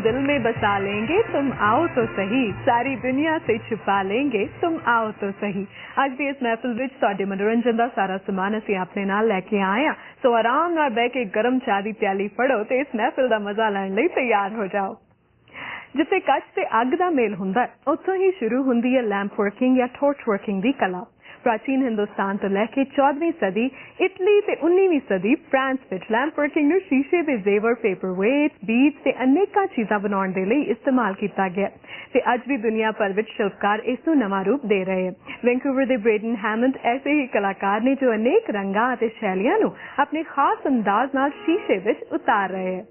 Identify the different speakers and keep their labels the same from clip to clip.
Speaker 1: दिल में बसा लेंगे, तुम आओ तो सही, सारी दुनिया से छुपा लेंगे, तुम आओ तो सही। ਅੱਜ ਦੀ ਇਸ ਮਹਿਫਿਲ ਵਿੱਚ ਤੁਹਾਡੇ ਮਨੋਰੰਜਨ ਦਾ ਸਾਰਾ ਸਮਾਨ ਅਸੀਂ ਆਪਣੇ ਨਾਲ ਲੈ ਕੇ ਆਏ ਹਾਂ, ਸੋ ਆਰਾਮ ਨਾਲ ਬਹਿ ਕੇ ਗਰਮ ਚਾਹ ਦੀ ਪਿਆਲੀ ਫੜੋ ਤੇ ਇਸ ਮਹਿਫਿਲ ਦਾ ਮਜ਼ਾ ਲੈਣ ਲਈ ਤਿਆਰ ਹੋ ਜਾਓ। ਜਿੱਥੇ ਕੱਚ ਤੇ ਅੱਗ ਦਾ ਮੇਲ ਹੁੰਦਾ, ਉੱਥੋਂ ਹੀ ਸ਼ੁਰੂ ਹੁੰਦੀ ਹੈ ਲੈਂਪ ਵਰਕਿੰਗ ਜਾਂ ਟੋਰਚ ਵਰਕਿੰਗ ਦੀ ਕਲਾ। प्राचीन हिंदुस्तान तो लैके 14वीं सदी इटली ते 19वीं सदी फ्रांस विच लैंप वर्किंग नूं शीशे दे जेवर, पेपर वेट्स, बीड्स ते अनेकां चीज़ां बनाउण दे लई इस्तेमाल कीता गया ते अज भी दुनिया भर विच शिल्पकार इस नूं नवां रूप दे रहे हैं। वैंकूवर दे ब्रेडन हैमंड ऐसे ही कलाकार ने जो अनेक रंगां ते शैलियां नूं अपने खास अंदाज नाल शीशे विच उतार रहे हैं।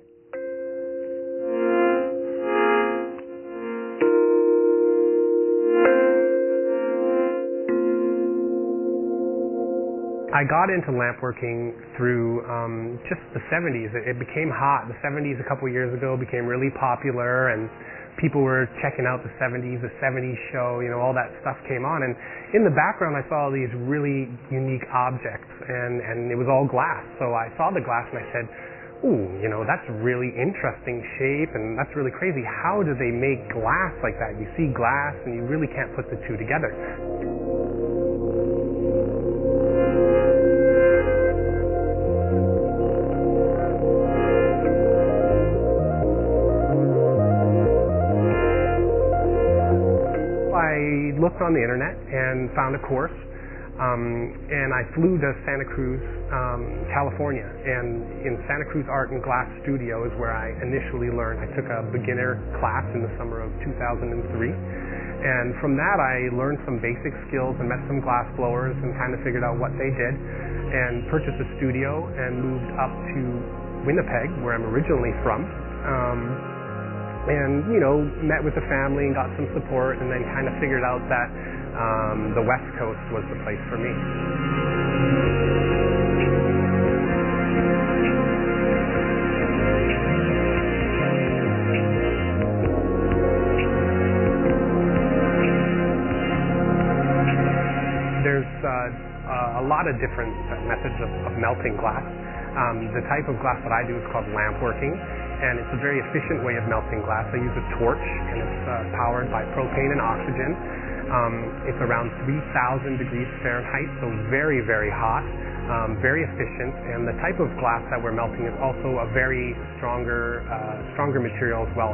Speaker 2: I got into lampworking through just the 70s. It became hot. The 70s a couple of years ago became really popular, and people were checking out the 70s, the 70s show, you know, all that stuff came on. And in the background, I saw these really unique objects, and it was all glass. So I saw the glass and I said, ooh, you know, that's really interesting shape, and that's really crazy. How do they make glass like that? You see glass, and you really can't put the two together. I looked on the internet and found a course, and I flew to Santa Cruz, California, and in Santa Cruz Art and Glass Studio is where I initially learned. I took a beginner class in the summer of 2003, and from that I learned some basic skills and met some glass blowers and kind of figured out what they did, and purchased a studio and moved up to Winnipeg, where I'm originally from. And, you know, met with the family and got some support, and then kind of figured out that the West Coast was the place for me. There's a lot of different methods of melting glass. The type of glass that I do is called lampworking, and it's a very efficient way of melting glass. I use a torch, and it's powered by propane and oxygen. It's around 3,000 degrees Fahrenheit, so very, very hot, very efficient, and the type of glass that we're melting is also a very stronger material as well.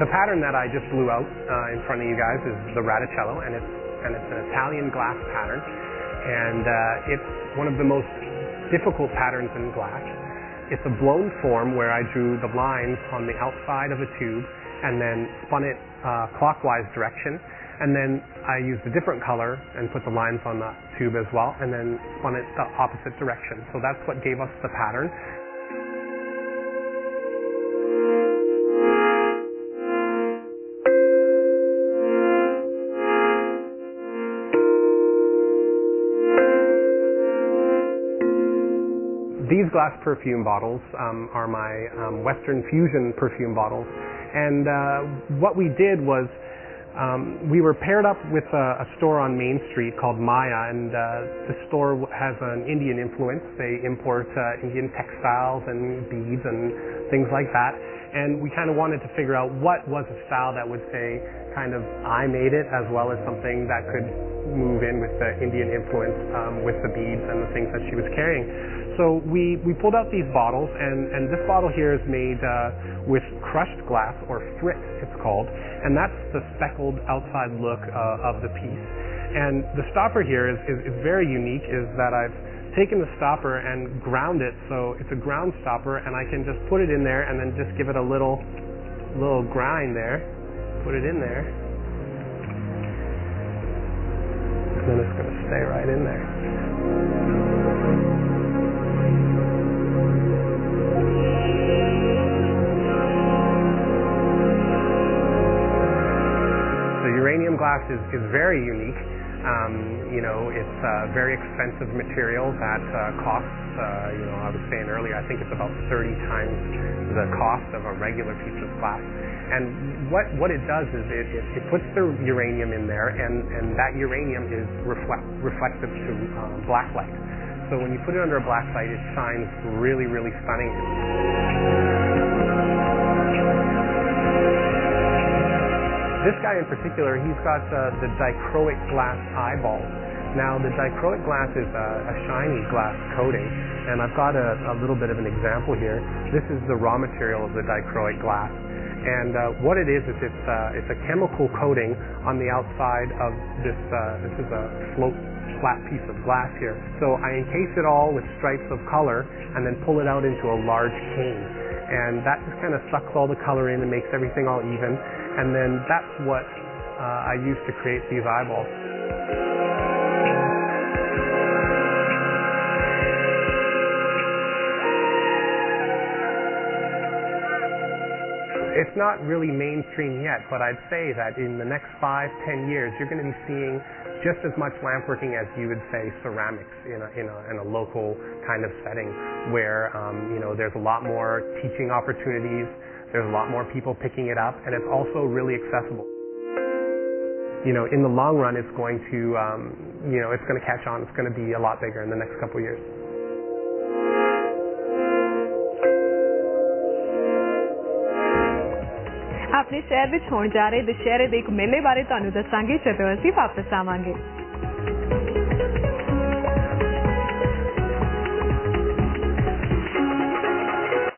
Speaker 2: The pattern that I just blew out in front of you guys is the Radicello, and it's an Italian glass pattern, and it's one of the most difficult patterns in glass. It's a blown form where I drew the lines on the outside of a tube and then spun it clockwise direction, and then I used a different color and put the lines on the tube as well, and then spun it the opposite direction. So that's what gave us the pattern. These glass perfume bottles are my Western Fusion perfume bottles, and what we did was we were paired up with a store on Main Street called Maya, and the store has an Indian influence. They import Indian textiles and beads and things like that, and we kind of wanted to figure out what was a style that would say kind of I made it, as well as something that could move in with the Indian influence with the beads and the things that she was carrying. So we pulled out these bottles, and this bottle here is made with crushed glass, or frit it's called, and that's the speckled outside look of the piece. And the stopper here is very unique, is that I've taken the stopper and ground it, so it's a ground stopper, and I can just put it in there and then just give it a little grind there, put it in there, and then it's going to stay right in there. Uranium glass is very unique. You know, it's a very expensive material that costs, you know, I was saying earlier, I think it's about 30 times the cost of a regular piece of glass. And what it does is it puts the uranium in there, and that uranium is reflective to black light. So when you put it under a black light, it shines really, really stunning. This guy in particular, he's got the dichroic glass eyeballs. Now, the dichroic glass is a shiny glass coating, and I've got a little bit of an example here. This is the raw material of the dichroic glass, and what it is it's a chemical coating on the outside of this. This is a flat piece of glass here. So I encase it all with stripes of color, and then pull it out into a large cane, and that just kind of sucks all the color in and makes everything all even. And then that's what I use to create these eyeballs. It's not really mainstream yet, but I'd say that in the next 5-10 years, you're going to be seeing just as much lampworking as you would say ceramics in a local kind of setting, where there's a lot more teaching opportunities. There's a lot more people picking it up, and it's also really accessible. In the long run, it's going to, it's going to catch on. It's going to be a lot bigger in the next couple of years.
Speaker 1: ਆਪਣੇ ਸ਼ਹਿਰ ਵਿੱਚ ਹੋਣ ਜਾ ਰਹੇ ਦੁਸ਼ਹਿਰੇ ਦੇ ਇੱਕ ਮੇਲੇ ਬਾਰੇ ਤੁਹਾਨੂੰ ਦੱਸਾਂਗੇ ਜਦੋਂ ਅਸੀਂ ਵਾਪਸ ਆਵਾਂਗੇ।